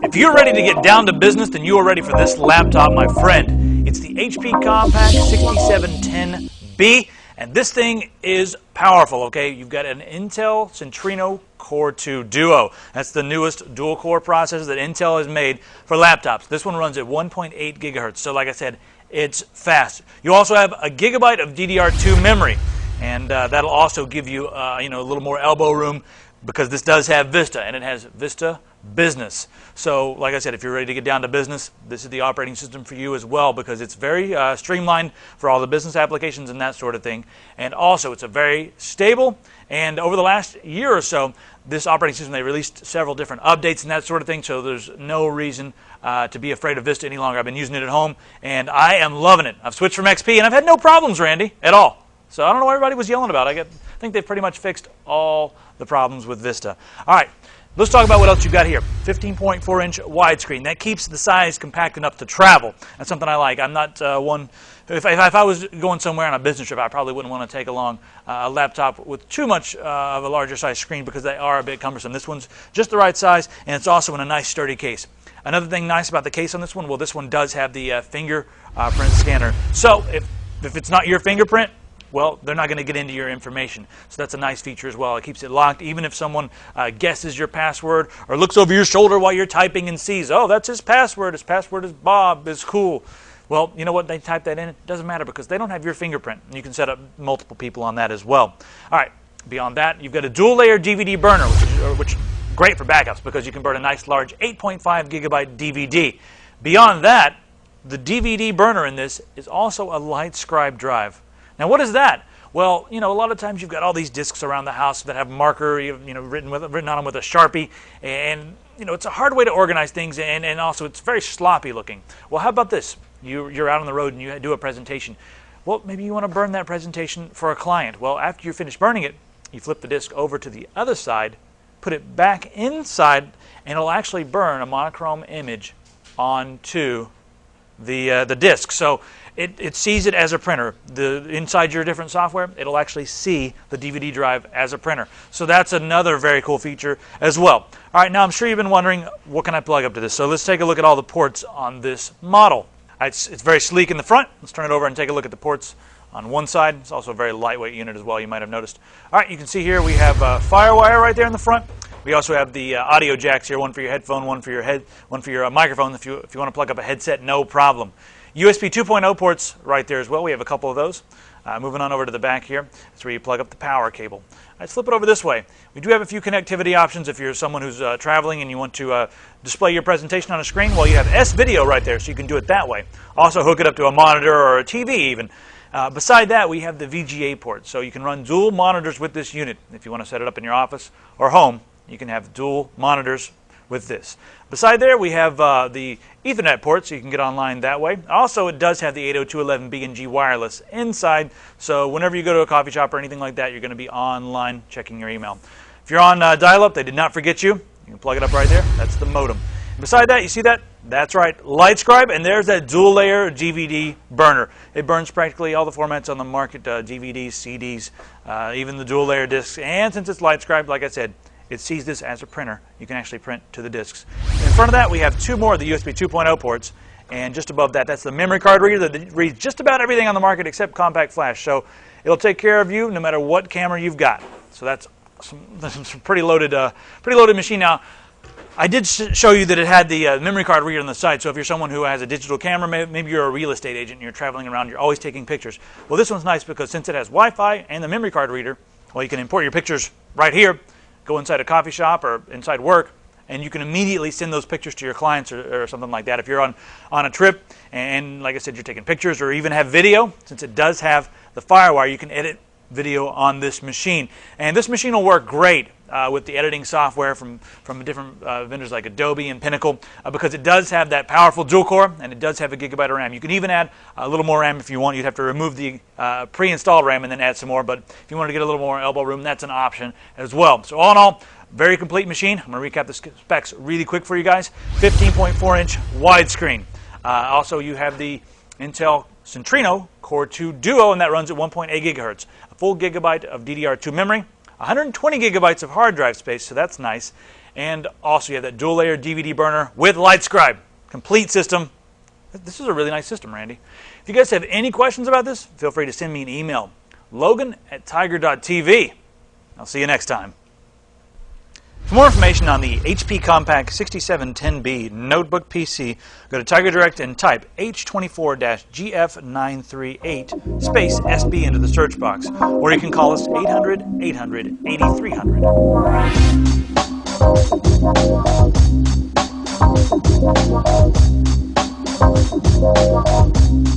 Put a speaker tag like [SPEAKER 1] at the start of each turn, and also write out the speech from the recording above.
[SPEAKER 1] If you're ready to get down to business, then you are ready for this laptop, my friend. It's the HP Compaq 6710b, and this thing is powerful, okay? You've got an Intel Centrino Core 2 Duo. That's the newest dual-core processor that Intel has made for laptops. This one runs at 1.8 gigahertz, so like I said, it's fast. You also have a gigabyte of DDR2 memory, and that'll also give you, a little more elbow room because this does have Vista, and it has Vista Business. So, like I said, if you're ready to get down to business, this is the operating system for you as well because it's very streamlined for all the business applications and that sort of thing. And also, it's a very stable, and over the last year or so, this operating system, they released several different updates and that sort of thing, so there's no reason to be afraid of Vista any longer. I've been using it at home, and I am loving it. I've switched from XP, and I've had no problems, Randy, at all. So I don't know what everybody was yelling about. I think they've pretty much fixed all the problems with Vista. All right, let's talk about what else you've got here. 15.4-inch widescreen. That keeps the size compact enough to travel. That's something I like. I'm not one... If I was going somewhere on a business trip, I probably wouldn't want to take along a laptop with too much of a larger size screen because they are a bit cumbersome. This one's just the right size, and it's also in a nice sturdy case. Another thing nice about the case on this one, well, this one does have the fingerprint scanner. So if it's not your fingerprint, well, they're not going to get into your information. So that's a nice feature as well. It keeps it locked. Even if someone guesses your password or looks over your shoulder while you're typing and sees, oh, that's his password. His password is Bob. It's cool. Well, you know what? They type that in. It doesn't matter because they don't have your fingerprint. And you can set up multiple people on that as well. All right. Beyond that, you've got a dual-layer DVD burner, which is great for backups because you can burn a nice large 8.5 gigabyte DVD. Beyond that, the DVD burner in this is also a LightScribe drive. Now, what is that? Well, a lot of times you've got all these discs around the house that have marker, written on them with a Sharpie, and it's a hard way to organize things, and also it's very sloppy looking. Well, how about this? You're out on the road and you do a presentation. Well, maybe you want to burn that presentation for a client. Well, after you finish burning it, you flip the disc over to the other side, put it back inside, and it'll actually burn a monochrome image onto the disc. So it sees it as a printer. Inside your different software, it'll actually see the DVD drive as a printer. So that's another very cool feature as well. All right, now I'm sure you've been wondering, what can I plug up to this? So let's take a look at all the ports on this model. It's very sleek in the front. Let's turn it over and take a look at the ports on one side. It's also a very lightweight unit as well, you might have noticed. All right, you can see here we have FireWire right there in the front. We also have the audio jacks here, one for your headphone, one for your microphone. If you want to plug up a headset, no problem. USB 2.0 ports right there as well. We have a couple of those. Moving on over to the back here, that's where you plug up the power cable. Let's flip it over this way. We do have a few connectivity options if you're someone who's traveling and you want to display your presentation on a screen. Well, you have S-Video right there, so you can do it that way. Also hook it up to a monitor or a TV even. Beside that, we have the VGA port, so you can run dual monitors with this unit. If you want to set it up in your office or home, you can have dual monitors with this. Beside there, we have the Ethernet port, so you can get online that way. Also, it does have the 802.11b and G wireless inside, so whenever you go to a coffee shop or anything like that, you're going to be online checking your email. If you're on dial-up, they did not forget you. You can plug it up right there. That's the modem. Beside that, you see that? That's right, LightScribe, and there's that dual-layer DVD burner. It burns practically all the formats on the market, DVDs, CDs, even the dual-layer discs, and since it's LightScribe, like I said, it sees this as a printer. You can actually print to the discs. In front of that, we have two more of the USB 2.0 ports, and just above that, that's the memory card reader that reads just about everything on the market except compact flash. So it'll take care of you no matter what camera you've got. So that's some pretty loaded machine. Now, I did show you that it had the memory card reader on the side, so if you're someone who has a digital camera, maybe you're a real estate agent and you're traveling around, you're always taking pictures. Well, this one's nice because since it has Wi-Fi and the memory card reader, well, you can import your pictures right here, go inside a coffee shop or inside work, and you can immediately send those pictures to your clients or something like that. If you're on a trip and, like I said, you're taking pictures or even have video, since it does have the FireWire, you can edit video on this machine. And this machine will work great with the editing software from different vendors like Adobe and Pinnacle because it does have that powerful dual core and it does have a gigabyte of RAM. You can even add a little more RAM if you want. You'd have to remove the pre-installed RAM and then add some more, but if you want to get a little more elbow room, that's an option as well. So all in all, very complete machine. I'm going to recap the specs really quick for you guys. 15.4-inch widescreen. Also, you have the Intel Centrino Core 2 Duo, and that runs at 1.8 gigahertz. A full gigabyte of DDR2 memory, 120 gigabytes of hard drive space, so that's nice. And also you have that dual layer DVD burner with LightScribe. Complete system. This is a really nice system, Randy. If you guys have any questions about this, feel free to send me an email. Logan@tiger.tv. I'll see you next time. For more information on the HP Compaq 6710b notebook PC, go to Tiger Direct and type H24-GF938 space SB into the search box, or you can call us 800-800-8300.